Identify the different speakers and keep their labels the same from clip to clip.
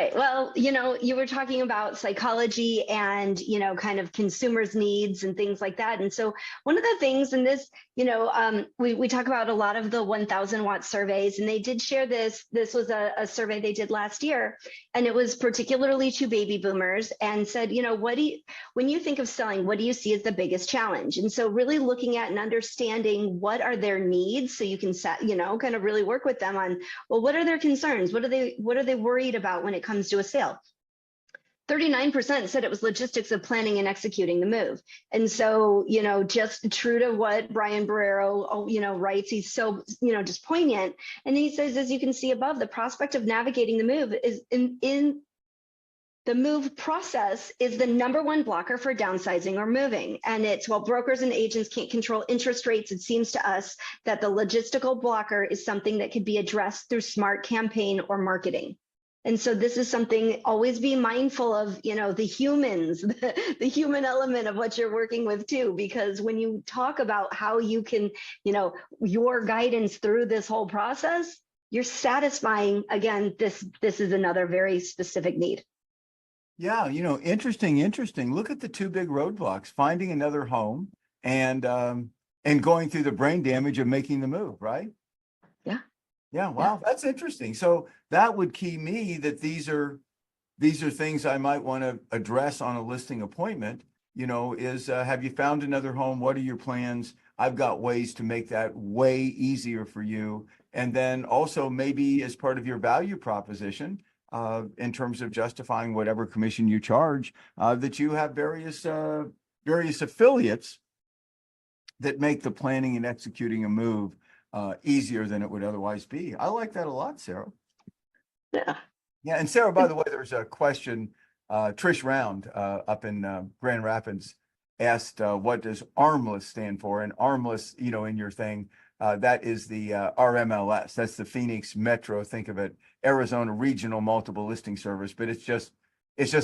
Speaker 1: Right. Well, you were talking about psychology and, kind of consumers' needs and things like that. And so one of the things in this, we talk about a lot of the 1,000 watt surveys, and they did share this. This was a survey they did last year, and it was particularly to baby boomers and said, when you think of selling, what do you see as the biggest challenge? And so really looking at and understanding what are their needs so you can set, kind of really work with them on, well, what are their concerns? What are they worried about when it comes to a sale? 39% said it was logistics of planning and executing the move. And so, just true to what Brian Barrero, writes, he's so, just poignant. And he says, as you can see above, the prospect of navigating the move is in the move process is the #1 blocker for downsizing or moving. And it's, while brokers and agents can't control interest rates, it seems to us that the logistical blocker is something that could be addressed through smart campaign or marketing. And so this is something, always be mindful of, the humans, the human element of what you're working with too, because when you talk about how you can, your guidance through this whole process, you're satisfying, again, this is another very specific need.
Speaker 2: Yeah, interesting. Look at the two big roadblocks: finding another home and going through the brain damage of making the move, right?
Speaker 1: Yeah.
Speaker 2: Yeah, wow, that's interesting. So that would key me that these are things I might want to address on a listing appointment. Is have you found another home? What are your plans? I've got ways to make that way easier for you. And then also maybe as part of your value proposition, in terms of justifying whatever commission you charge, that you have various affiliates that make the planning and executing a move easier than it would otherwise be. I like that a lot, Sarah.
Speaker 1: Yeah.
Speaker 2: Yeah, and Sarah, by the way, there's a question. Trish Round up in Grand Rapids asked, what does ARMLS stand for? And ARMLS, in your thing, that is the RMLS. That's the Phoenix Metro. Think of it, Arizona Regional Multiple Listing Service, but it's just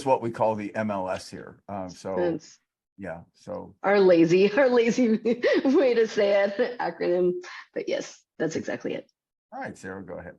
Speaker 2: what we call the MLS here. So yeah, so
Speaker 1: our lazy way to say it, acronym, but yes, that's exactly it.
Speaker 2: All right, Sarah, go ahead.